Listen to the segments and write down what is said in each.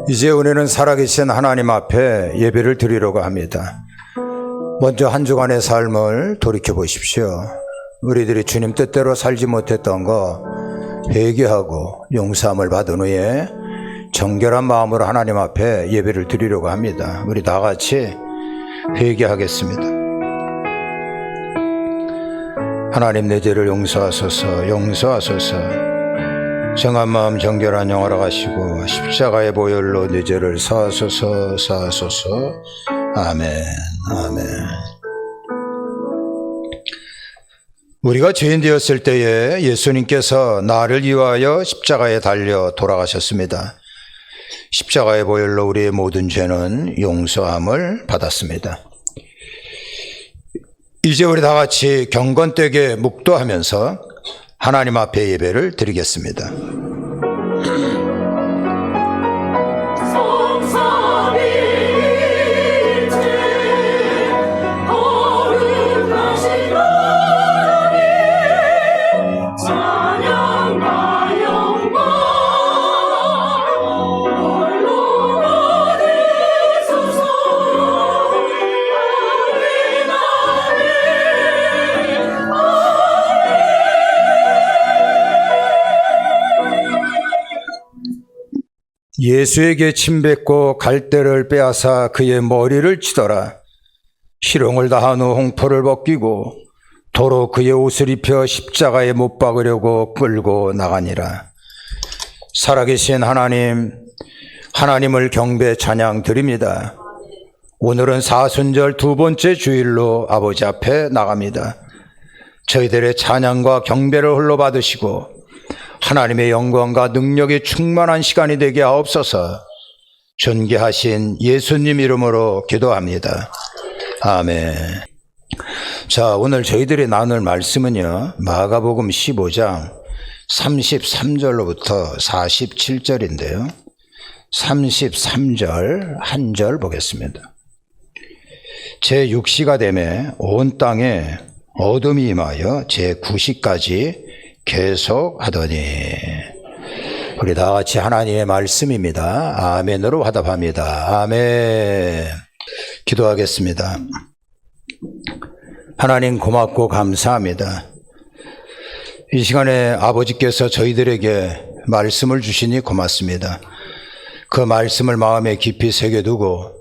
이제 우리는 살아계신 하나님 앞에 예배를 드리려고 합니다. 먼저 한 주간의 삶을 돌이켜 보십시오. 우리들이 주님 뜻대로 살지 못했던 거 회개하고 용서함을 받은 후에 정결한 마음으로 하나님 앞에 예배를 드리려고 합니다. 우리 다 같이 회개하겠습니다. 하나님, 내 죄를 용서하소서. 정한 마음 정결한 영화로 가시고 십자가의 보혈로 내 죄를 사하소서. 아멘. 우리가 죄인 되었을 때에 예수님께서 나를 위하여 십자가에 달려 돌아가셨습니다. 십자가의 보혈로 우리의 모든 죄는 용서함을 받았습니다. 이제 우리 다 같이 경건되게 묵도하면서 하나님 앞에 예배를 드리겠습니다. 예수에게 침뱉고 갈대를 빼앗아 그의 머리를 치더라. 희롱을 다한 후 홍포를 벗기고 도로 그의 옷을 입혀 십자가에 못 박으려고 끌고 나가니라. 살아계신 하나님, 하나님을 경배 찬양 드립니다. 오늘은 사순절 두 번째 주일로 아버지 앞에 나갑니다. 저희들의 찬양과 경배를 홀로 받으시고 하나님의 영광과 능력이 충만한 시간이 되게 하옵소서. 존귀하신 예수님 이름으로 기도합니다. 아멘. 자, 오늘 저희들이 나눌 말씀은요, 마가복음 15장 33절로부터 47절인데요. 33절 한 절 보겠습니다. 제6시가 되매 온 땅에 어둠이 임하여 제9시까지 계속하더니. 우리 다 같이 하나님의 말씀입니다. 아멘으로 화답합니다. 아멘. 기도하겠습니다. 하나님, 고맙고 감사합니다. 이 시간에 아버지께서 저희들에게 말씀을 주시니 고맙습니다. 그 말씀을 마음에 깊이 새겨두고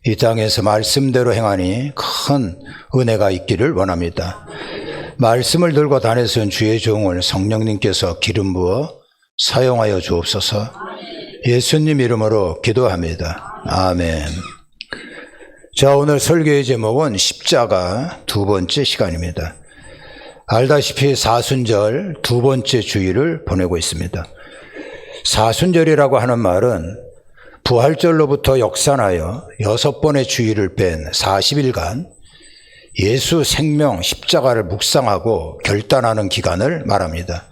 이 땅에서 말씀대로 행하니 큰 은혜가 있기를 원합니다. 말씀을 들고 다니던 주의 종을 성령님께서 기름 부어 사용하여 주옵소서. 예수님 이름으로 기도합니다. 아멘. 자, 오늘 설교의 제목은 십자가 두 번째 시간입니다. 알다시피 사순절 두 번째 주일을 보내고 있습니다. 사순절이라고 하는 말은 부활절로부터 역산하여 6번의 주일을 뺀 40일간 예수 생명 십자가를 묵상하고 결단하는 기간을 말합니다.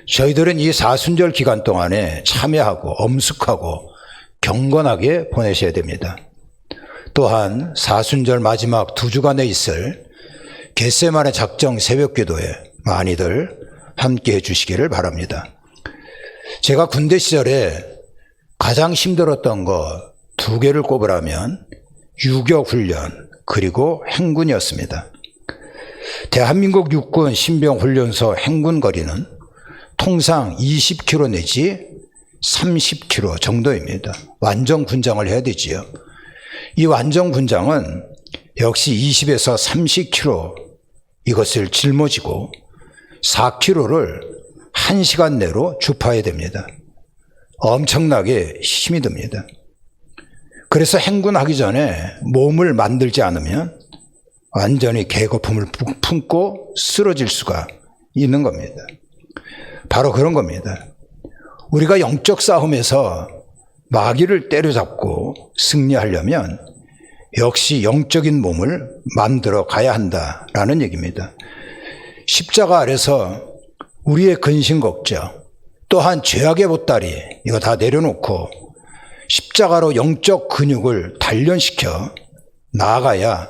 저희들은 이 사순절 기간 동안에 참여하고 엄숙하고 경건하게 보내셔야 됩니다. 또한 사순절 마지막 2주간에 있을 겟세마네 작정 새벽기도에 많이들 함께 해주시기를 바랍니다. 제가 군대 시절에 가장 힘들었던 거 2개를 꼽으라면 유격훈련 그리고 행군이었습니다. 대한민국 육군 신병훈련소 행군 거리는 통상 20km 내지 30km 정도입니다. 완전 군장을 해야 되지요. 이 완전 군장은 역시 20에서 30km 이것을 짊어지고 4km를 1시간 내로 주파해야 됩니다. 엄청나게 힘이 듭니다. 그래서 행군하기 전에 몸을 만들지 않으면 완전히 계거품을 품고 쓰러질 수가 있는 겁니다. 바로 그런 겁니다. 우리가 영적 싸움에서 마귀를 때려잡고 승리하려면 역시 영적인 몸을 만들어 가야 한다라는 얘기입니다. 십자가 아래서 우리의 근심 걱정, 또한 죄악의 보따리 이거 다 내려놓고 십자가로 영적 근육을 단련시켜 나아가야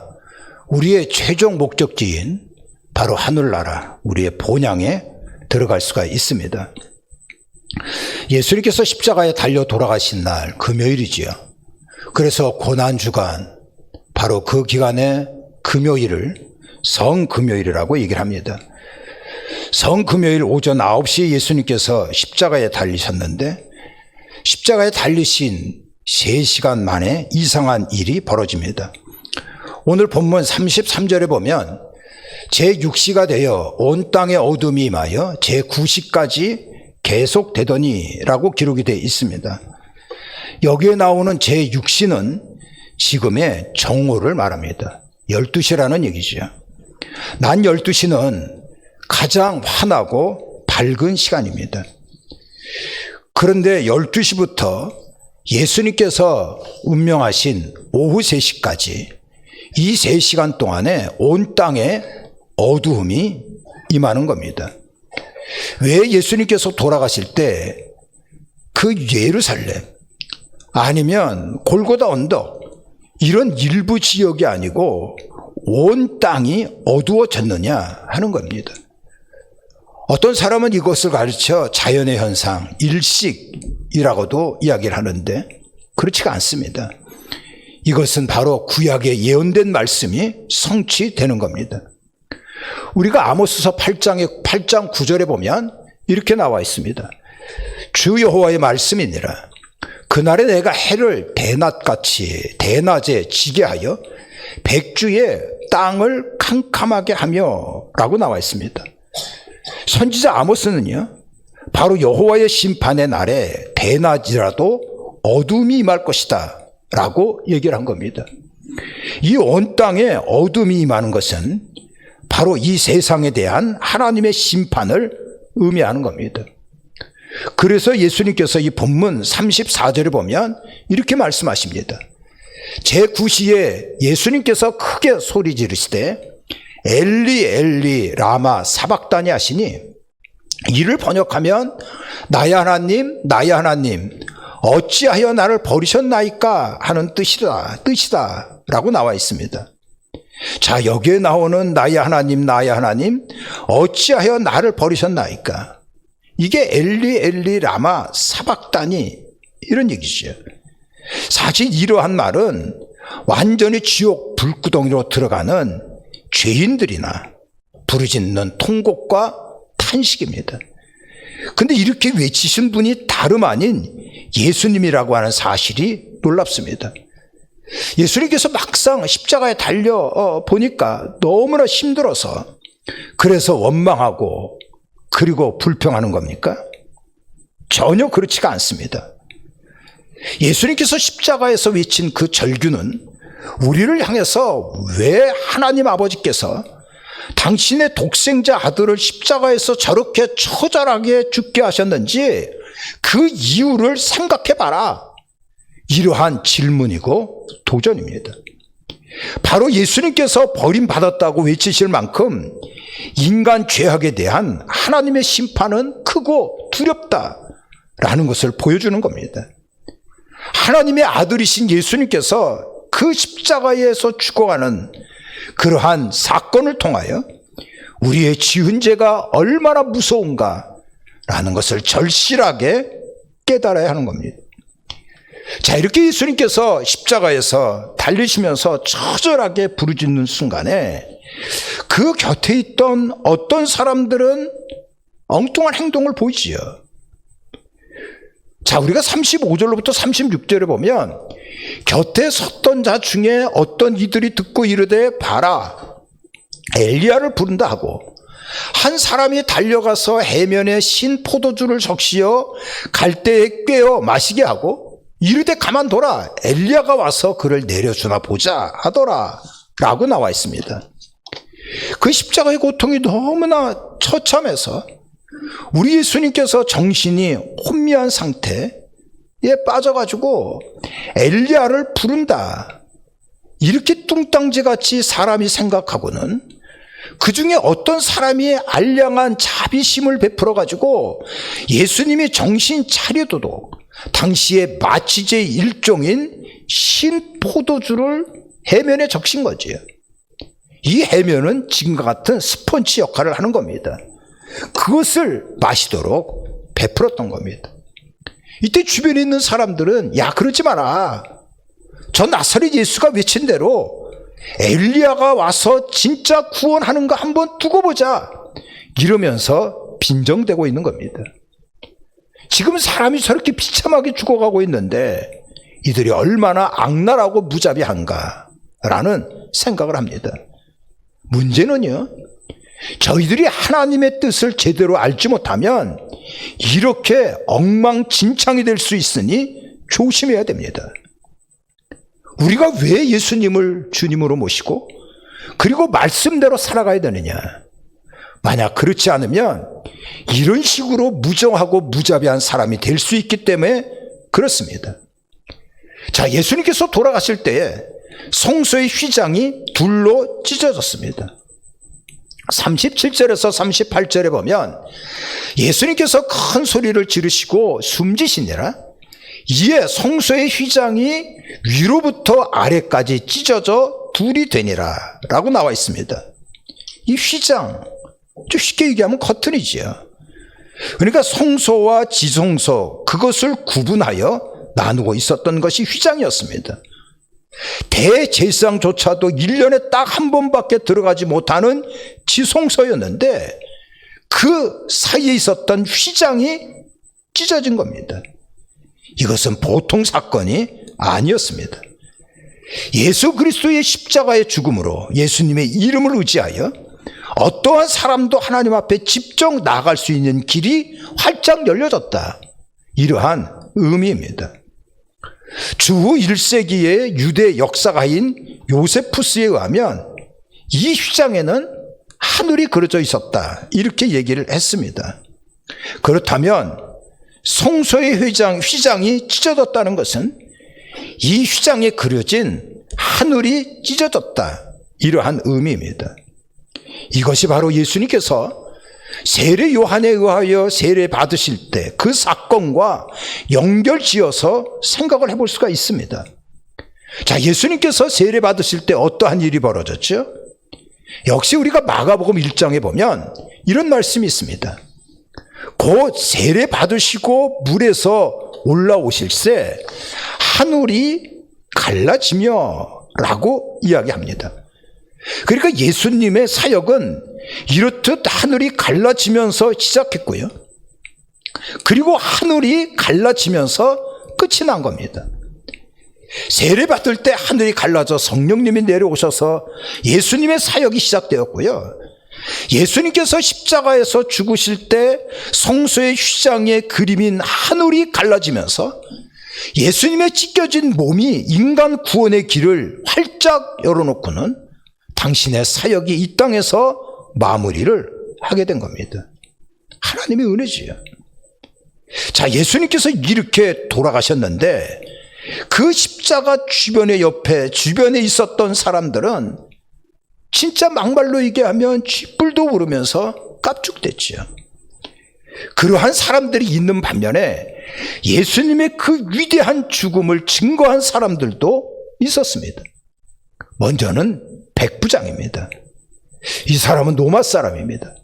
우리의 최종 목적지인 바로 하늘나라, 우리의 본향에 들어갈 수가 있습니다. 예수님께서 십자가에 달려 돌아가신 날 금요일이지요. 그래서 고난주간, 바로 그 기간에 금요일을 성금요일이라고 얘기를 합니다. 성금요일 오전 9시에 예수님께서 십자가에 달리셨는데 십자가에 달리신 3시간 만에 이상한 일이 벌어집니다. 오늘 본문 33절에 보면 제6시가 되어 온 땅에 어둠이 임하여 제9시까지 계속되더니 라고 기록이 되어 있습니다. 여기에 나오는 제6시는 지금의 정오를 말합니다. 12시라는 얘기죠. 낮 12시는 가장 환하고 밝은 시간입니다. 그런데 12시부터 예수님께서 운명하신 오후 3시까지 이 3시간 동안에 온 땅에 어두움이 임하는 겁니다. 왜 예수님께서 돌아가실 때 그 예루살렘 아니면 골고다 언덕 이런 일부 지역이 아니고 온 땅이 어두워졌느냐 하는 겁니다. 어떤 사람은 이것을 가르쳐 자연의 현상, 일식이라고도 이야기를 하는데 그렇지가 않습니다. 이것은 바로 구약에 예언된 말씀이 성취되는 겁니다. 우리가 아모스서 8장 9절에 보면 이렇게 나와 있습니다. 주 여호와의 말씀이니라. 그날에 내가 해를 대낮에 지게 하여 백주에 땅을 캄캄하게 하며 라고 나와 있습니다. 선지자 아모스는요, 바로 여호와의 심판의 날에 대낮이라도 어둠이 임할 것이다 라고 얘기를 한 겁니다. 이 온 땅에 어둠이 임하는 것은 바로 이 세상에 대한 하나님의 심판을 의미하는 겁니다. 그래서 예수님께서 이 본문 34절에 보면 이렇게 말씀하십니다. 제9시에 예수님께서 크게 소리 지르시되 엘리 엘리 라마 사박다니 하시니 이를 번역하면 나의 하나님 나의 하나님 어찌하여 나를 버리셨나이까 하는 뜻이다 라고 나와 있습니다. 자, 여기에 나오는 나의 하나님 어찌하여 나를 버리셨나이까, 이게 엘리 엘리 라마 사박다니 이런 얘기죠. 사실 이러한 말은 완전히 지옥 불구덩이로 들어가는 죄인들이나 부르짖는 통곡과 탄식입니다. 근데 이렇게 외치신 분이 다름 아닌 예수님이라고 하는 사실이 놀랍습니다. 예수님께서 막상 십자가에 달려 보니까 너무나 힘들어서 그래서 원망하고 그리고 불평하는 겁니까? 전혀 그렇지가 않습니다. 예수님께서 십자가에서 외친 그 절규는 우리를 향해서 왜 하나님 아버지께서 당신의 독생자 아들을 십자가에서 저렇게 처절하게 죽게 하셨는지 그 이유를 생각해봐라, 이러한 질문이고 도전입니다. 바로 예수님께서 버림받았다고 외치실 만큼 인간 죄악에 대한 하나님의 심판은 크고 두렵다라는 것을 보여주는 겁니다. 하나님의 아들이신 예수님께서 그 십자가에서 죽어가는 그러한 사건을 통하여 우리의 지은 죄가 얼마나 무서운가라는 것을 절실하게 깨달아야 하는 겁니다. 자, 이렇게 예수님께서 십자가에서 달리시면서 처절하게 부르짖는 순간에 그 곁에 있던 어떤 사람들은 엉뚱한 행동을 보이지요. 자, 우리가 35절로부터 36절에 보면 곁에 섰던 자 중에 어떤 이들이 듣고 이르되 봐라, 엘리야를 부른다 하고 한 사람이 달려가서 해면에 신 포도주를 적시어 갈대에 꿰어 마시게 하고 이르되 가만둬라, 엘리야가 와서 그를 내려주나 보자 하더라 라고 나와 있습니다. 그 십자가의 고통이 너무나 처참해서 우리 예수님께서 정신이 혼미한 상태에 빠져가지고 엘리야를 부른다, 이렇게 뚱땅지같이 사람이 생각하고는 그 중에 어떤 사람이 알량한 자비심을 베풀어가지고 예수님이 정신 차려도록 당시에 마취제의 일종인 신포도주를 해면에 적신 거지요. 이 해면은 지금과 같은 스펀지 역할을 하는 겁니다. 그것을 마시도록 베풀었던 겁니다. 이때 주변에 있는 사람들은 야, 그러지 마라. 저 나사렛 예수가 외친 대로 엘리야가 와서 진짜 구원하는 거 한번 두고 보자, 이러면서 빈정대고 있는 겁니다. 지금 사람이 저렇게 비참하게 죽어가고 있는데 이들이 얼마나 악랄하고 무자비한가라는 생각을 합니다. 문제는요, 저희들이 하나님의 뜻을 제대로 알지 못하면 이렇게 엉망진창이 될 수 있으니 조심해야 됩니다. 우리가 왜 예수님을 주님으로 모시고 그리고 말씀대로 살아가야 되느냐? 만약 그렇지 않으면 이런 식으로 무정하고 무자비한 사람이 될 수 있기 때문에 그렇습니다. 자, 예수님께서 돌아가실 때에 성소의 휘장이 둘로 찢어졌습니다. 37절에서 38절에 보면 예수님께서 큰 소리를 지르시고 숨지시니라. 이에 성소의 휘장이 위로부터 아래까지 찢어져 둘이 되니라 라고 나와 있습니다. 이 휘장, 좀 쉽게 얘기하면 커튼이지요. 그러니까 성소와 지성소, 그것을 구분하여 나누고 있었던 것이 휘장이었습니다. 대제사장조차도 1년에 딱 한 번밖에 들어가지 못하는 지성소였는데 그 사이에 있었던 휘장이 찢어진 겁니다. 이것은 보통 사건이 아니었습니다. 예수 그리스도의 십자가의 죽음으로 예수님의 이름을 의지하여 어떠한 사람도 하나님 앞에 직접 나아갈 수 있는 길이 활짝 열려졌다, 이러한 의미입니다. 주 1세기의 유대 역사가인 요세푸스에 의하면 이 휘장에는 하늘이 그려져 있었다, 이렇게 얘기를 했습니다. 그렇다면 성소의 휘장이 찢어졌다는 것은 이 휘장에 그려진 하늘이 찢어졌다, 이러한 의미입니다. 이것이 바로 예수님께서 세례 요한에 의하여 세례 받으실 때 그 사건과 연결지어서 생각을 해볼 수가 있습니다. 자, 예수님께서 세례 받으실 때 어떠한 일이 벌어졌죠? 역시 우리가 마가복음 1장에 보면 이런 말씀이 있습니다. 곧 세례 받으시고 물에서 올라오실새 하늘이 갈라지며 라고 이야기합니다. 그러니까 예수님의 사역은 이렇듯 하늘이 갈라지면서 시작했고요, 그리고 하늘이 갈라지면서 끝이 난 겁니다. 세례 받을 때 하늘이 갈라져 성령님이 내려오셔서 예수님의 사역이 시작되었고요, 예수님께서 십자가에서 죽으실 때 성소의 휘장의 그림인 하늘이 갈라지면서 예수님의 찢겨진 몸이 인간 구원의 길을 활짝 열어놓고는 당신의 사역이 이 땅에서 마무리를 하게 된 겁니다. 하나님의 은혜지요. 자, 예수님께서 이렇게 돌아가셨는데 그 십자가 주변에 있었던 사람들은 진짜 막말로 얘기하면 쥐뿔도 모르면서 깝죽댔지요. 그러한 사람들이 있는 반면에 예수님의 그 위대한 죽음을 증거한 사람들도 있었습니다. 먼저는 백부장입니다. 이 사람은 로마 사람입니다.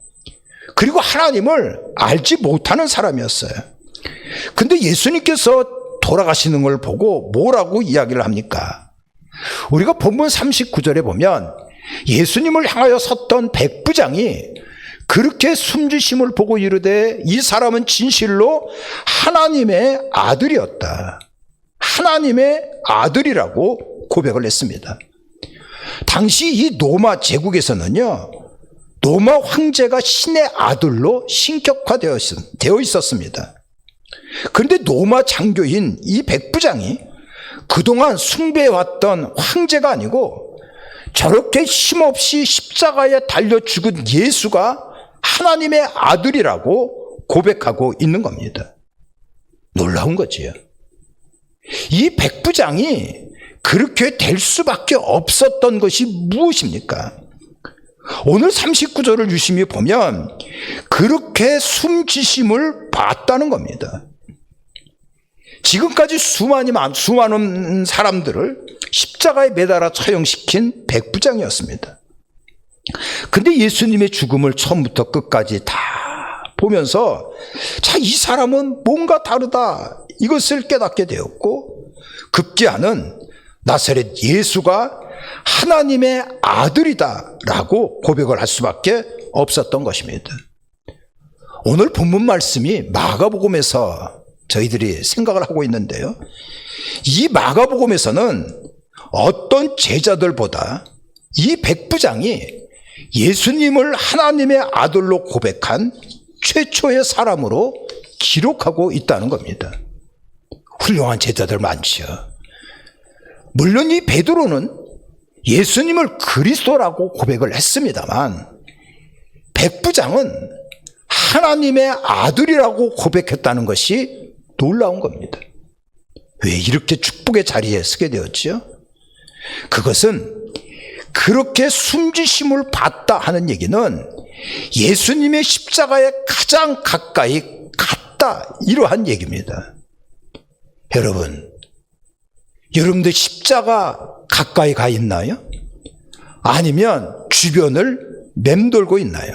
그리고 하나님을 알지 못하는 사람이었어요. 근데 예수님께서 돌아가시는 걸 보고 뭐라고 이야기를 합니까? 우리가 본문 39절에 보면 예수님을 향하여 섰던 백부장이 그렇게 숨지심을 보고 이르되 이 사람은 진실로 하나님의 아들이었다, 하나님의 아들이라고 고백을 했습니다. 당시 이 로마 제국에서는요, 로마 황제가 신의 아들로 신격화되어 있었습니다. 그런데 로마 장교인 이 백부장이 그동안 숭배해왔던 황제가 아니고 저렇게 힘없이 십자가에 달려 죽은 예수가 하나님의 아들이라고 고백하고 있는 겁니다. 놀라운 거지요. 이 백부장이 그렇게 될 수밖에 없었던 것이 무엇입니까? 오늘 39절을 유심히 보면 그렇게 숨지심을 봤다는 겁니다. 지금까지 수많은 사람들을 십자가에 매달아 처형시킨 백부장이었습니다. 근데 예수님의 죽음을 처음부터 끝까지 다 보면서 자, 이 사람은 뭔가 다르다 이것을 깨닫게 되었고 급기야는 나사렛 예수가 하나님의 아들이다라고 고백을 할 수밖에 없었던 것입니다. 오늘 본문 말씀이 마가복음에서 저희들이 생각을 하고 있는데요. 이 마가복음에서는 어떤 제자들보다 이 백부장이 예수님을 하나님의 아들로 고백한 최초의 사람으로 기록하고 있다는 겁니다. 훌륭한 제자들 많지요. 물론 이 베드로는 예수님을 그리스도라고 고백을 했습니다만 백부장은 하나님의 아들이라고 고백했다는 것이 놀라운 겁니다. 왜 이렇게 축복의 자리에 서게 되었지요? 그것은 그렇게 숨지심을 받다 하는 얘기는 예수님의 십자가에 가장 가까이 갔다 이러한 얘기입니다. 여러분들 십자가 가까이 가 있나요? 아니면 주변을 맴돌고 있나요?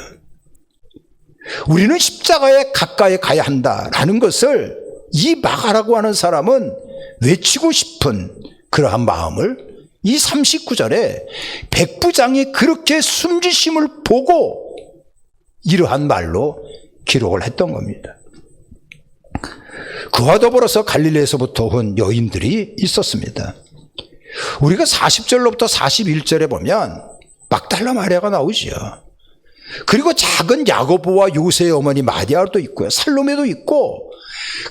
우리는 십자가에 가까이 가야 한다라는 것을 이 마가라고 하는 사람은 외치고 싶은 그러한 마음을 이 39절에 백부장이 그렇게 숨지심을 보고 이러한 말로 기록을 했던 겁니다. 그와 더불어서 갈릴리에서부터 온 여인들이 있었습니다. 우리가 40절로부터 41절에 보면 막달라 마리아가 나오지요. 그리고 작은 야고보와 요새의 어머니 마리아도 있고요. 살로메도 있고,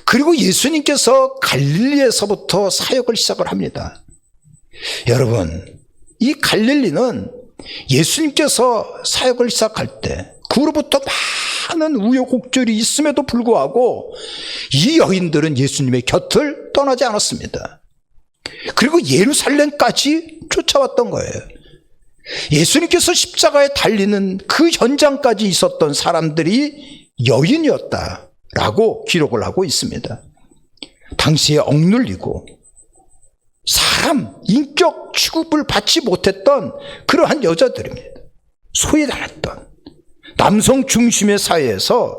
그리고 예수님께서 갈릴리에서부터 사역을 시작을 합니다. 여러분, 이 갈릴리는 예수님께서 사역을 시작할 때 그로부터 많은 우여곡절이 있음에도 불구하고 이 여인들은 예수님의 곁을 떠나지 않았습니다. 그리고 예루살렘까지 쫓아왔던 거예요. 예수님께서 십자가에 달리는 그 현장까지 있었던 사람들이 여인이었다라고 기록을 하고 있습니다. 당시에 억눌리고 사람, 인격 취급을 받지 못했던 그러한 여자들입니다. 소외당했던 남성 중심의 사회에서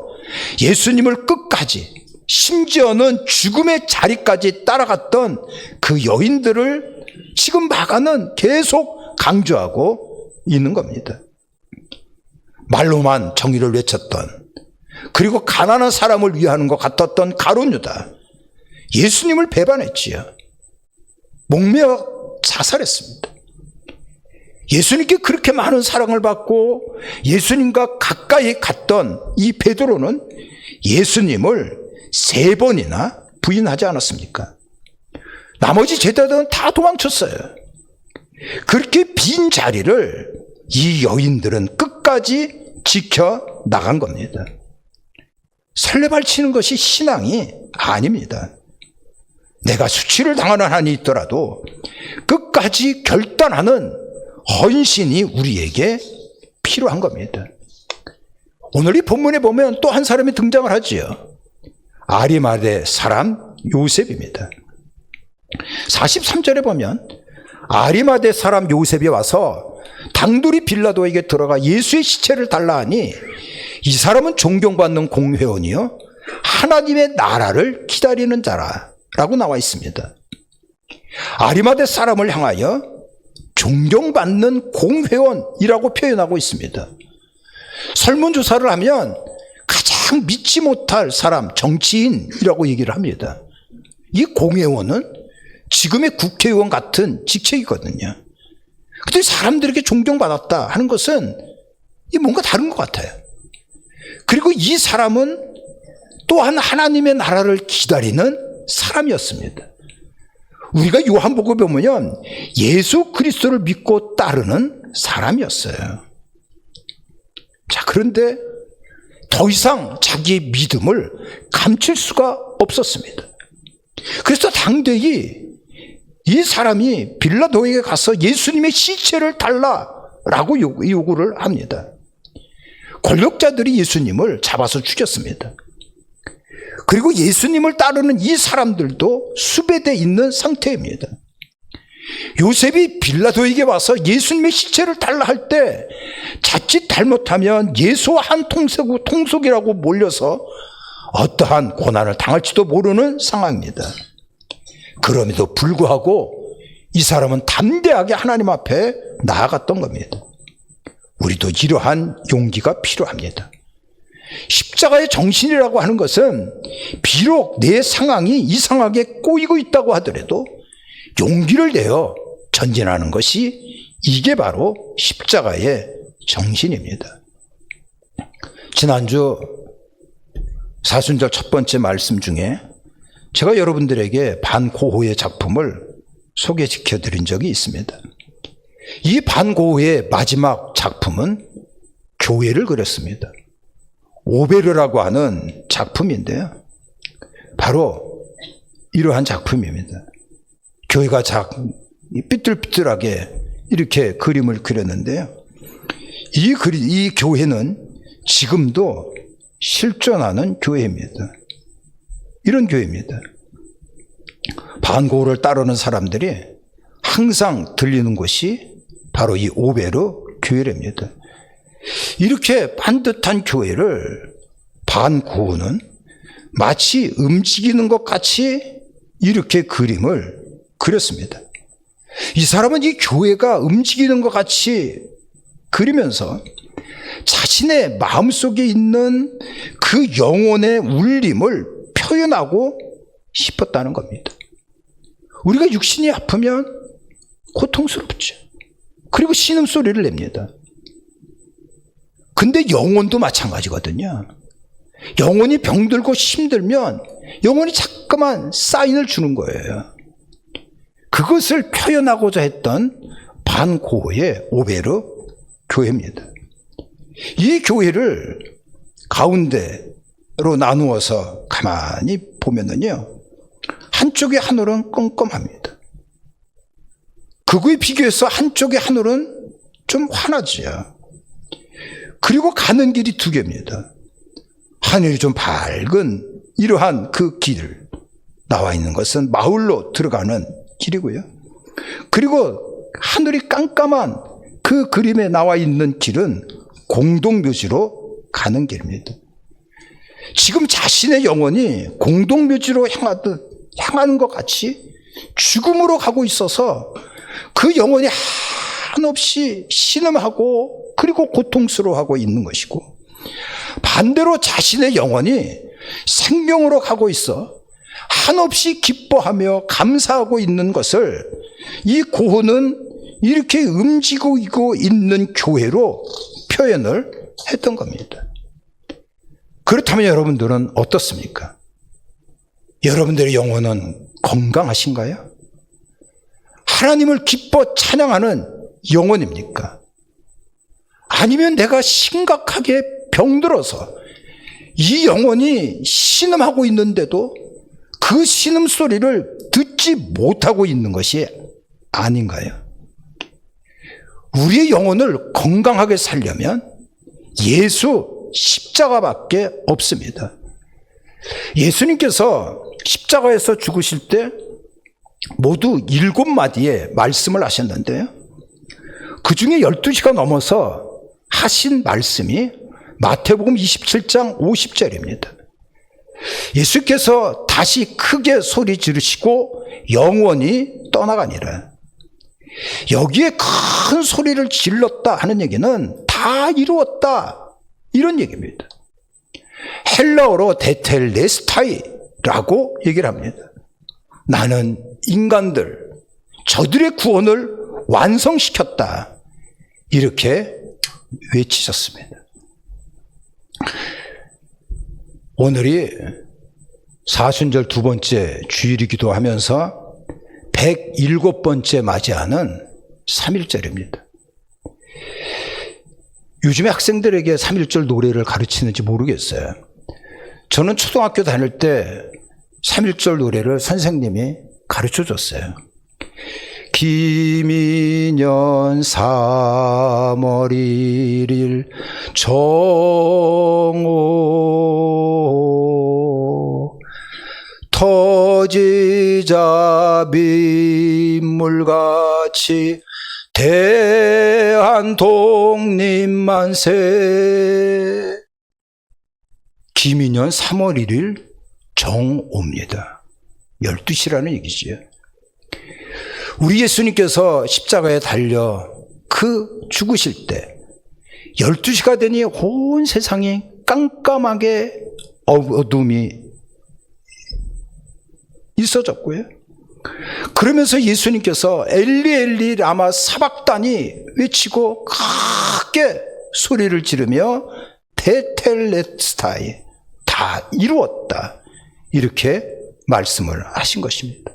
예수님을 끝까지, 심지어는 죽음의 자리까지 따라갔던 그 여인들을 지금 마가는 계속 강조하고 있는 겁니다. 말로만 정의를 외쳤던, 그리고 가난한 사람을 위하는 것 같았던 가룟 유다, 예수님을 배반했지요. 목매어 자살했습니다. 예수님께 그렇게 많은 사랑을 받고 예수님과 가까이 갔던 이 베드로는 예수님을 3번이나 부인하지 않았습니까? 나머지 제자들은 다 도망쳤어요. 그렇게 빈 자리를 이 여인들은 끝까지 지켜나간 겁니다. 설레발치는 것이 신앙이 아닙니다. 내가 수치를 당하는 한이 있더라도 끝까지 결단하는 헌신이 우리에게 필요한 겁니다. 오늘 이 본문에 보면 또 한 사람이 등장을 하지요. 아리마대 사람 요셉입니다. 43절에 보면 아리마대 사람 요셉이 와서 당돌이 빌라도에게 들어가 예수의 시체를 달라 하니 이 사람은 존경받는 공회원이요 하나님의 나라를 기다리는 자라라고 나와 있습니다. 아리마대 사람을 향하여 존경받는 공회원이라고 표현하고 있습니다. 설문조사를 하면 가장 믿지 못할 사람, 정치인이라고 얘기를 합니다. 이 공회원은 지금의 국회의원 같은 직책이거든요. 근데 사람들에게 존경받았다 하는 것은 뭔가 다른 것 같아요. 그리고 이 사람은 또한 하나님의 나라를 기다리는 사람이었습니다. 우리가 요한복음에 보면 예수 그리스도를 믿고 따르는 사람이었어요. 자, 그런데 더 이상 자기의 믿음을 감출 수가 없었습니다. 그래서 당대히 이 사람이 빌라도에게 가서 예수님의 시체를 달라라고 요구를 합니다. 권력자들이 예수님을 잡아서 죽였습니다. 그리고 예수님을 따르는 이 사람들도 수배되어 있는 상태입니다. 요셉이 빌라도에게 와서 예수님의 시체를 달라 할 때 자칫 잘못하면 예수와 한 통속이라고 몰려서 어떠한 고난을 당할지도 모르는 상황입니다. 그럼에도 불구하고 이 사람은 담대하게 하나님 앞에 나아갔던 겁니다. 우리도 이러한 용기가 필요합니다. 십자가의 정신이라고 하는 것은 비록 내 상황이 이상하게 꼬이고 있다고 하더라도 용기를 내어 전진하는 것이 이게 바로 십자가의 정신입니다. 지난주 사순절 첫 번째 말씀 중에 제가 여러분들에게 반고호의 작품을 소개시켜 드린 적이 있습니다. 이 반고호의 마지막 작품은 교회를 그렸습니다. 오베르라고 하는 작품인데요. 바로 이러한 작품입니다. 교회가 삐뚤삐뚤하게 이렇게 그림을 그렸는데요. 이 교회는 지금도 실존하는 교회입니다. 이런 교회입니다. 반고흐를 따르는 사람들이 항상 들리는 곳이 바로 이 오베르 교회랍니다. 이렇게 반듯한 교회를 반고흐는 마치 움직이는 것 같이 이렇게 그림을 그렸습니다. 이 사람은 이 교회가 움직이는 것 같이 그리면서 자신의 마음속에 있는 그 영혼의 울림을 표현하고 싶었다는 겁니다. 우리가 육신이 아프면 고통스럽죠. 그리고 신음소리를 냅니다. 근데 영혼도 마찬가지거든요. 영혼이 병들고 힘들면 영혼이 자꾸만 사인을 주는 거예요. 그것을 표현하고자 했던 반고흐의 오베르 교회입니다. 이 교회를 가운데로 나누어서 가만히 보면은요, 한쪽의 하늘은 껌껌합니다. 그거에 비교해서 한쪽의 하늘은 좀 환하지요. 그리고 가는 길이 두 개입니다. 하늘이 좀 밝은 이러한 그 길, 나와 있는 것은 마을로 들어가는 길이고요. 그리고 하늘이 깜깜한 그 그림에 나와 있는 길은 공동묘지로 가는 길입니다. 지금 자신의 영혼이 공동묘지로 향하는 것 같이 죽음으로 가고 있어서 그 영혼이 한없이 신음하고 그리고 고통스러워하고 있는 것이고, 반대로 자신의 영혼이 생명으로 가고 있어 한없이 기뻐하며 감사하고 있는 것을 이 고흐는 이렇게 움직이고 있는 교회로 표현을 했던 겁니다. 그렇다면 여러분들은 어떻습니까? 여러분들의 영혼은 건강하신가요? 하나님을 기뻐 찬양하는 영혼입니까? 아니면 내가 심각하게 병들어서 이 영혼이 신음하고 있는데도 그 신음 소리를 듣지 못하고 있는 것이 아닌가요? 우리의 영혼을 건강하게 살려면 예수 십자가밖에 없습니다. 예수님께서 십자가에서 죽으실 때 모두 7마디의 말씀을 하셨는데요. 그 중에 12시가 넘어서 하신 말씀이 마태복음 27장 50절입니다. 예수께서 다시 크게 소리 지르시고 영원히 떠나가니라. 여기에 큰 소리를 질렀다 하는 얘기는 다 이루었다, 이런 얘기입니다. 헬라어로 데텔레스타이라고 얘기를 합니다. 나는 인간들, 저들의 구원을 완성시켰다, 이렇게 외치셨습니다. 오늘이 사순절 두 번째 주일이기도 하면서 107번째 맞이하는 3.1절입니다. 요즘에 학생들에게 3.1절 노래를 가르치는지 모르겠어요. 저는 초등학교 다닐 때 3.1절 노래를 선생님이 가르쳐 줬어요. 김인년 3월 1일 정오 터지자 빗물같이 대한 독립만세. 기민년 3월 1일 정오입니다. 12시라는 얘기지요. 우리 예수님께서 십자가에 달려 그 죽으실 때 12시가 되니 온 세상이 깜깜하게 어둠이 있어졌고요. 그러면서 예수님께서 엘리 엘리 라마 사박다니 외치고 크게 소리를 지르며 테텔레스타이, 다 이루었다, 이렇게 말씀을 하신 것입니다.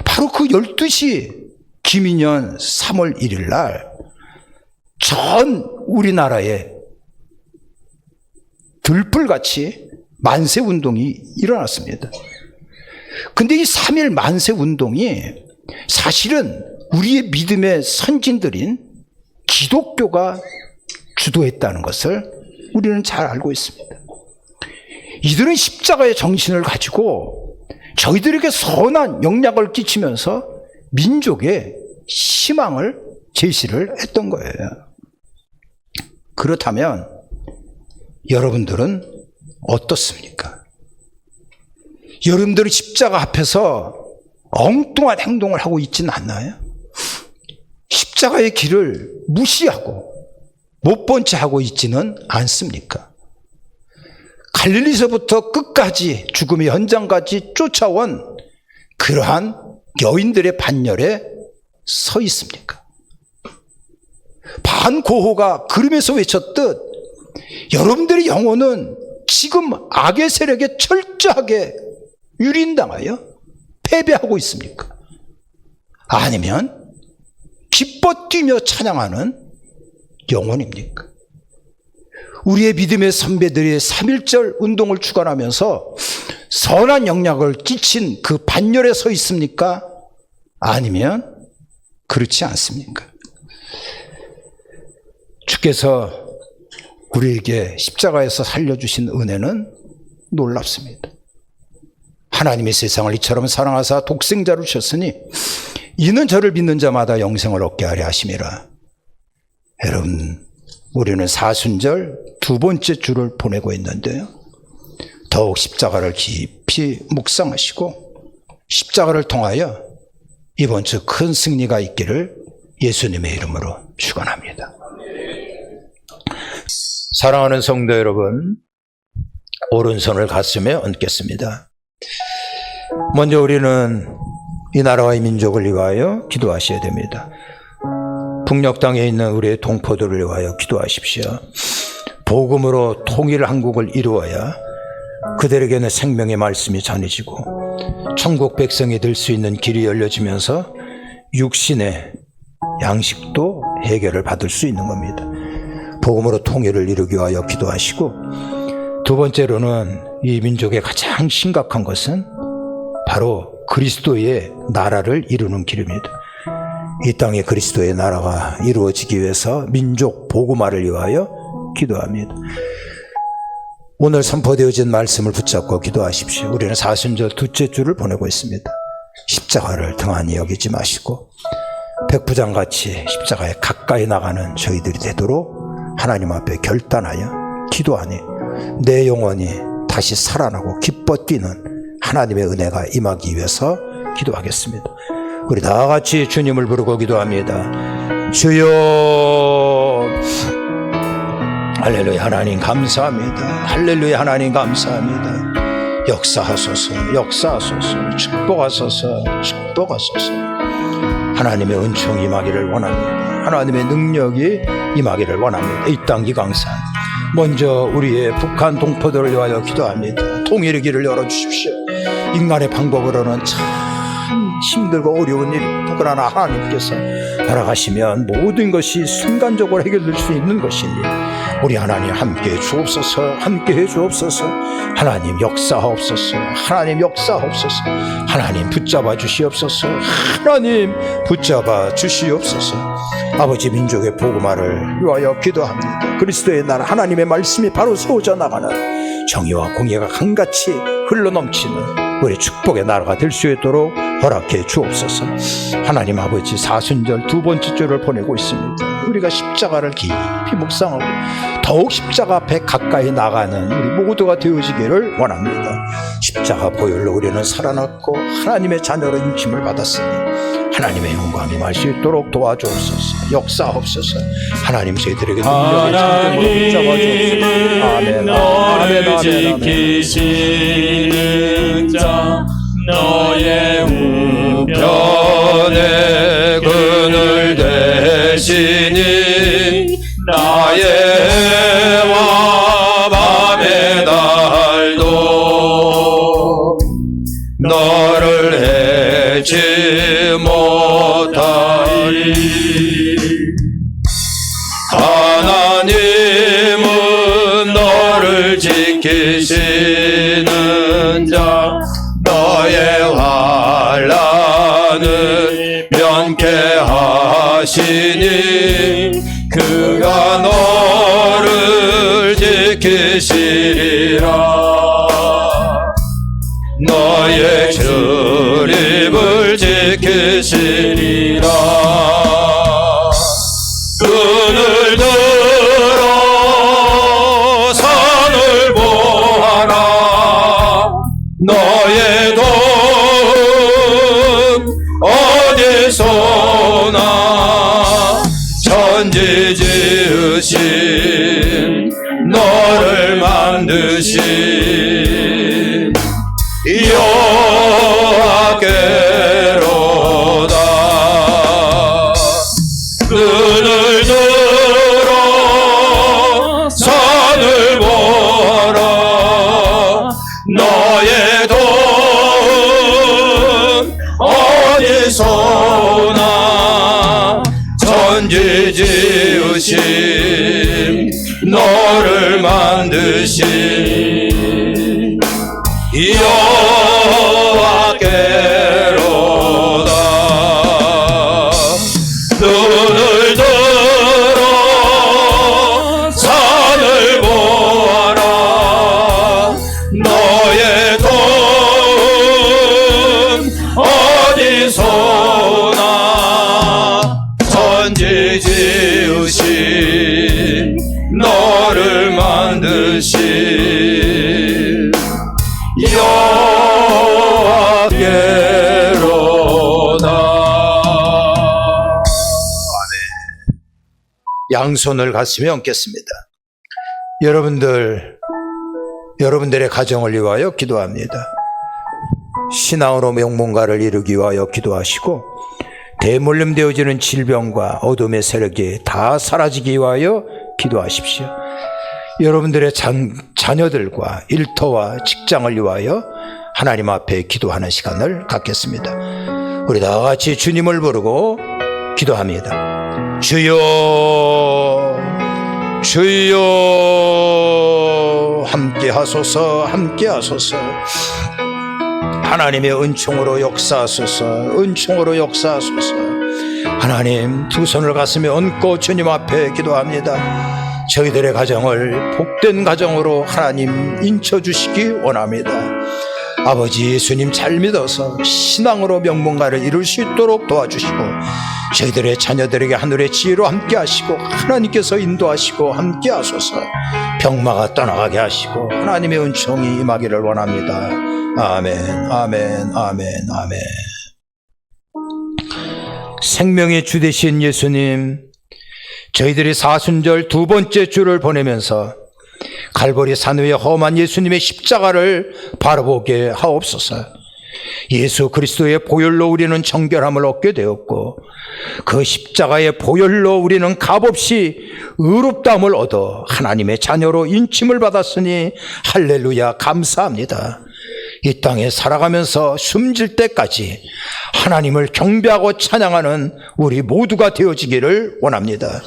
바로 그 12시 기민년 3월 1일 날 전 우리나라에 들불같이 만세운동이 일어났습니다. 근데 이 3일 만세운동이 사실은 우리의 믿음의 선진들인 기독교가 주도했다는 것을 우리는 잘 알고 있습니다. 이들은 십자가의 정신을 가지고 저희들에게 선한 영향을 끼치면서 민족의 희망을 제시를 했던 거예요. 그렇다면 여러분들은 어떻습니까? 여러분들이 십자가 앞에서 엉뚱한 행동을 하고 있지는 않나요? 십자가의 길을 무시하고 못 본 채 하고 있지는 않습니까? 갈릴리서부터 끝까지 죽음의 현장까지 쫓아온 그러한 여인들의 반열에 서 있습니까? 반고호가 그림에서 외쳤듯 여러분들의 영혼은 지금 악의 세력에 철저하게 유린당하여 패배하고 있습니까? 아니면 기뻐 뛰며 찬양하는 영혼입니까? 우리의 믿음의 선배들이 3.1절 운동을 주관하면서 선한 영향을 끼친 그 반열에 서 있습니까? 아니면 그렇지 않습니까? 주께서 우리에게 십자가에서 살려주신 은혜는 놀랍습니다. 하나님이 세상을 이처럼 사랑하사 독생자를 주셨으니 이는 저를 믿는 자마다 영생을 얻게 하려 하심이라. 여러분, 우리는 사순절 두 번째 주를 보내고 있는데요, 더욱 십자가를 깊이 묵상하시고 십자가를 통하여 이번 주 큰 승리가 있기를 예수님의 이름으로 축원합니다. 사랑하는 성도 여러분, 오른손을 가슴에 얹겠습니다. 먼저 우리는 이 나라와 이 민족을 위하여 기도하셔야 됩니다. 북녘 땅에 있는 우리의 동포들을 위하여 기도하십시오. 복음으로 통일 한국을 이루어야 그들에게는 생명의 말씀이 전해지고 천국 백성이 될 수 있는 길이 열려지면서 육신의 양식도 해결을 받을 수 있는 겁니다. 복음으로 통일을 이루기 위하여 기도하시고, 두 번째로는 이 민족의 가장 심각한 것은 바로 그리스도의 나라를 이루는 길입니다. 이 땅에 그리스도의 나라가 이루어지기 위해서 민족 복음화를 위하여 기도합니다. 오늘 선포되어진 말씀을 붙잡고 기도하십시오. 우리는 사순절 둘째 주를 보내고 있습니다. 십자가를 등한히 여기지 마시고 백부장같이 십자가에 가까이 나가는 저희들이 되도록 하나님 앞에 결단하여 기도하니 내 영혼이 다시 살아나고 기뻐 뛰는 하나님의 은혜가 임하기 위해서 기도하겠습니다. 우리 다 같이 주님을 부르고 기도합니다. 주여, 할렐루야. 하나님 감사합니다. 할렐루야. 하나님 감사합니다. 역사하소서, 역사하소서, 축복하소서, 축복하소서. 하나님의 은총이 임하기를 원합니다. 하나님의 능력이 임하기를 원합니다. 이 땅 기강산, 먼저 우리의 북한 동포들을 위하여 기도합니다. 통일의 길을 열어주십시오. 인간의 방법으로는 참 힘들고 어려운 일, 그러나 하나님께서 따라가시면 모든 것이 순간적으로 해결될 수 있는 것이니 우리 하나님 함께해 주옵소서, 함께해 주옵소서. 하나님 역사하옵소서, 하나님 역사하옵소서. 하나님 붙잡아 주시옵소서, 하나님 붙잡아 주시옵소서. 아버지, 민족의 복음화를 위하여 기도합니다. 그리스도의 나라, 하나님의 말씀이 바로 세워져 나가는 정의와 공의가 한같이 흘러넘치는 우리 축복의 나라가 될 수 있도록 허락해 주옵소서. 하나님 아버지, 사순절 두 번째 주를 보내고 있습니다. 우리가 십자가를 깊이 묵상하고 더욱 십자가 앞에 가까이 나가는 우리 모두가 되어지기를 원합니다. 십자가 보혈로 우리는 살아났고 하나님의 자녀로 인침을 받았으니 하나님의 영광이 임할 수 있도록 도와주옵소서. 역사하옵소서. 하나님, 저희들에게 능력의 창조물을 붙잡아주옵소서. 아멘. 아멘. 아멘. 지키시는 자 너의 우편에 그늘 대시니 나의 해와 밤의 달도 너를 해치 못하리. 하나님은 너를 지키시는 자 너의 환난을 면케하시니 그가 너를 지키시리라. 너의 출입을 지키시리라. 그늘 들어 산을 보아라. 너의 도움 어디서나 천지 지으신 너를 만드신 여호와께로다. 눈을 들어 산을 보아라. 너의 도움 어디서나 천지 지으신 너를 만드신 여호와께로다. 눈을 들어 산을 보아라. 너의 도움 어디서나 천지 지으신 너를 만드신 여호와께로다. 양손을 가슴에 얹겠습니다. 여러분들의 가정을 위하여 기도합니다. 신앙으로 명문가를 이루기 위하여 기도하시고 대물림 되어지는 질병과 어둠의 세력이 다 사라지기 위하여 기도하십시오. 여러분들의 자녀들과 일터와 직장을 위하여 하나님 앞에 기도하는 시간을 갖겠습니다. 우리 다 같이 주님을 부르고 기도합니다. 주여, 주여, 함께 하소서, 함께 하소서. 하나님의 은총으로 역사하소서, 은총으로 역사하소서. 하나님, 두 손을 가슴에 얹고 주님 앞에 기도합니다. 저희들의 가정을 복된 가정으로 하나님 인쳐주시기 원합니다. 아버지 예수님 잘 믿어서 신앙으로 명문가를 이룰 수 있도록 도와주시고 저희들의 자녀들에게 하늘의 지혜로 함께 하시고 하나님께서 인도하시고 함께 하소서. 병마가 떠나가게 하시고 하나님의 은총이 임하기를 원합니다. 아멘, 아멘, 아멘, 아멘. 생명의 주 되신 예수님, 저희들이 사순절 두 번째 주를 보내면서 갈보리 산 위에 험한 예수님의 십자가를 바라보게 하옵소서. 예수 그리스도의 보혈로 우리는 정결함을 얻게 되었고 그 십자가의 보혈로 우리는 값없이 의롭다함을 얻어 하나님의 자녀로 인침을 받았으니 할렐루야, 감사합니다. 이 땅에 살아가면서 숨질 때까지 하나님을 경배하고 찬양하는 우리 모두가 되어지기를 원합니다.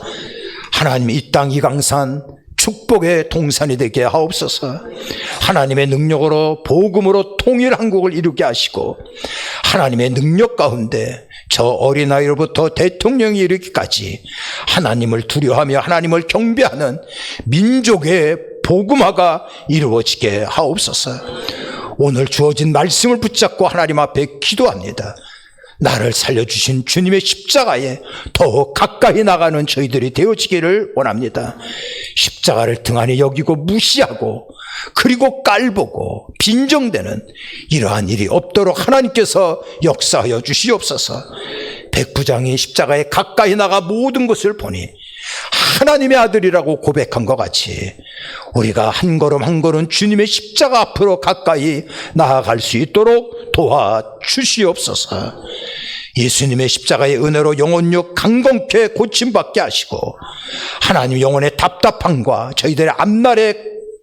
하나님, 이 땅 이강산 축복의 동산이 되게 하옵소서. 하나님의 능력으로 복음으로 통일한국을 이루게 하시고 하나님의 능력 가운데 저 어린아이로부터 대통령이 이르기까지 하나님을 두려워하며 하나님을 경배하는 민족의 복음화가 이루어지게 하옵소서. 오늘 주어진 말씀을 붙잡고 하나님 앞에 기도합니다. 나를 살려주신 주님의 십자가에 더욱 가까이 나가는 저희들이 되어지기를 원합니다. 십자가를 등한히 여기고 무시하고 그리고 깔보고 빈정대는 이러한 일이 없도록 하나님께서 역사하여 주시옵소서. 백부장이 십자가에 가까이 나가 모든 것을 보니 하나님의 아들이라고 고백한 것 같이 우리가 한 걸음 한 걸음 주님의 십자가 앞으로 가까이 나아갈 수 있도록 도와주시옵소서. 예수님의 십자가의 은혜로 영혼력 강건케 고침받게 하시고 하나님 영혼의 답답함과 저희들의 앞날에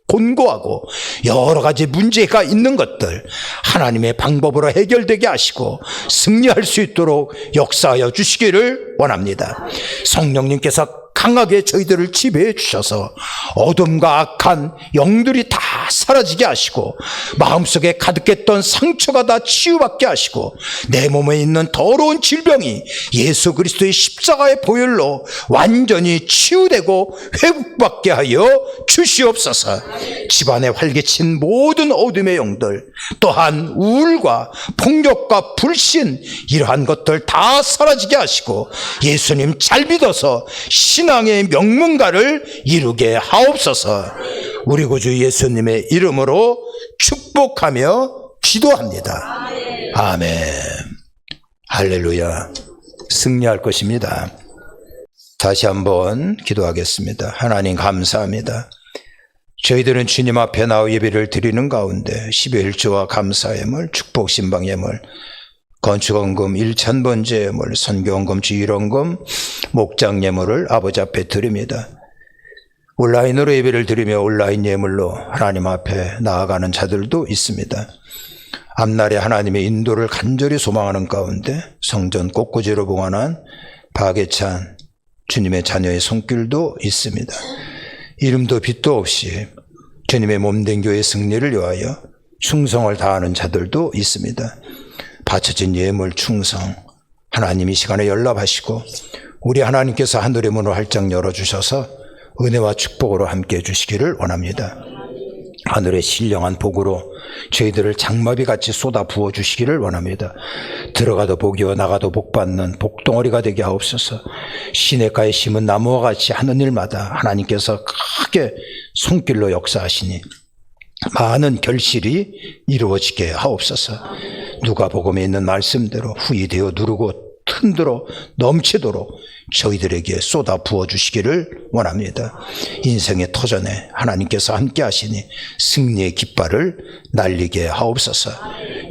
곤고하고 여러 가지 문제가 있는 것들 하나님의 방법으로 해결되게 하시고 승리할 수 있도록 역사하여 주시기를 원합니다. 성령님께서 강하게 저희들을 지배해 주셔서 어둠과 악한 영들이 다 사라지게 하시고 마음속에 가득했던 상처가 다 치유받게 하시고 내 몸에 있는 더러운 질병이 예수 그리스도의 십자가의 보혈로 완전히 치유되고 회복받게 하여 주시옵소서. 집안에 활개친 모든 어둠의 영들 또한 우울과 폭력과 불신 이러한 것들 다 사라지게 하시고 예수님 잘 믿어서 신앙의 명문가를 이루게 하옵소서. 우리 구주 예수님의 이름으로 축복하며 기도합니다. 아멘. 할렐루야. 승리할 것입니다. 다시 한번 기도하겠습니다. 하나님 감사합니다. 저희들은 주님 앞에 나와 예배를 드리는 가운데 12일조와 감사 예물, 축복 신방 예물, 건축원금 1,000번째 예물, 선교원금, 주일원금, 목장 예물을 아버지 앞에 드립니다. 온라인으로 예배를 드리며 온라인 예물로 하나님 앞에 나아가는 자들도 있습니다. 앞날에 하나님의 인도를 간절히 소망하는 가운데 성전 꽃꽂이로 봉헌한 박예찬 주님의 자녀의 손길도 있습니다. 이름도 빛도 없이 주님의 몸된 교회 승리를 위하여 충성을 다하는 자들도 있습니다. 바쳐진 예물 충성 하나님 이 시간에 연락하시고 우리 하나님께서 하늘의 문을 활짝 열어주셔서 은혜와 축복으로 함께해 주시기를 원합니다. 하늘의 신령한 복으로 저희들을 장마비같이 쏟아 부어주시기를 원합니다. 들어가도 복이요 나가도 복받는 복덩어리가 되게 하옵소서. 시냇가에 심은 나무와 같이 하는 일마다 하나님께서 크게 손길로 역사하시니 많은 결실이 이루어지게 하옵소서. 누가복음에 있는 말씀대로 후이되어 누르고 흔들어 넘치도록 저희들에게 쏟아 부어주시기를 원합니다. 인생의 터전에 하나님께서 함께 하시니 승리의 깃발을 날리게 하옵소서.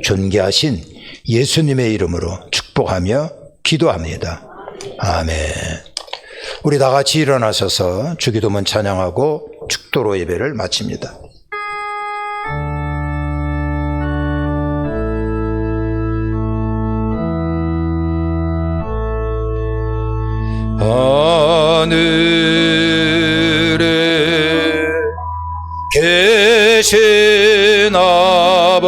존귀하신 예수님의 이름으로 축복하며 기도합니다. 아멘. 우리 다 같이 일어나셔서 주기도문 찬양하고 축도로 예배를 마칩니다. 하늘에 계신 아버지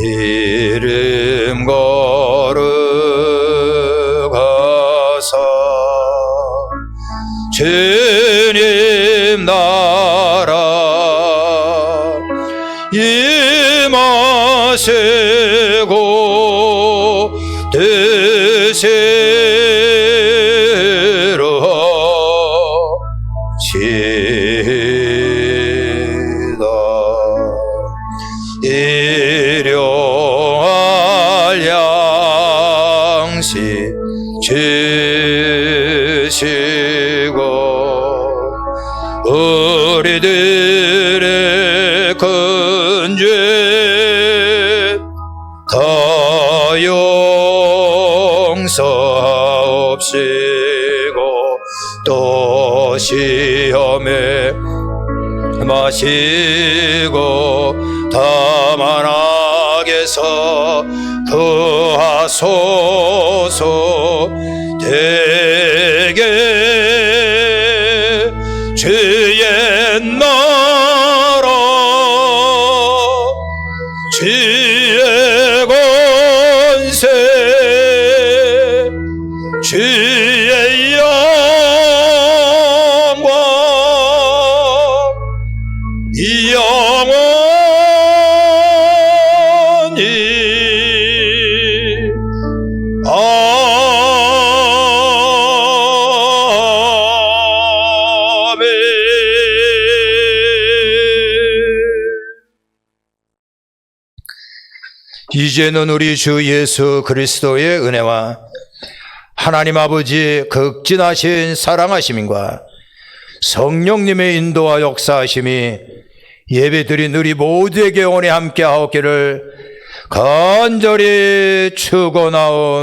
이름 거룩하사 주님 나라 임하시고 뜻이로시다 일용할 양식 주시고 우리들의 큰 죄 다 용서하옵시고 또 시험에 마시고 다만 악에서 구하소서. 대개 주의 나라 주의 권세 주의 영광 아멘. 이제는 우리 주 예수 그리스도의 은혜와 하나님 아버지 극진하신 사랑하심과 성령님의 인도와 역사하심이 예배드린 우리 모두에게 영원히 함께하옵기를 간절히 축원하옵나이다.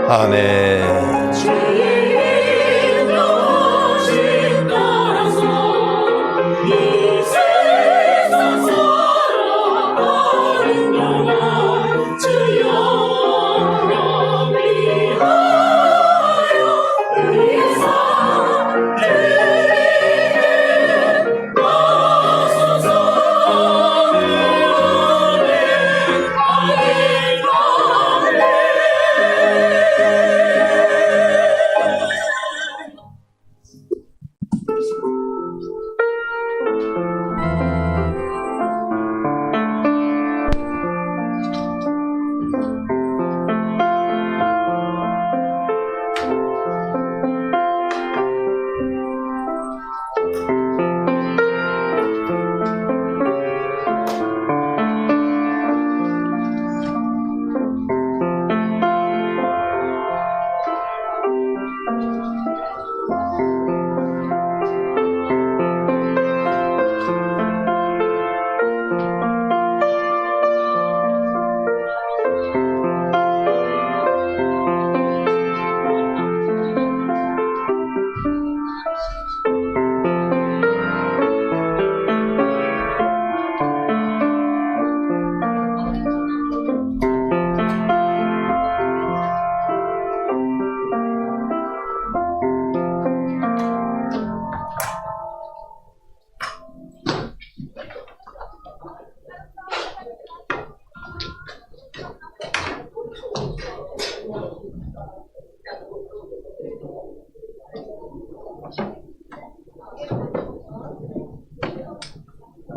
아멘.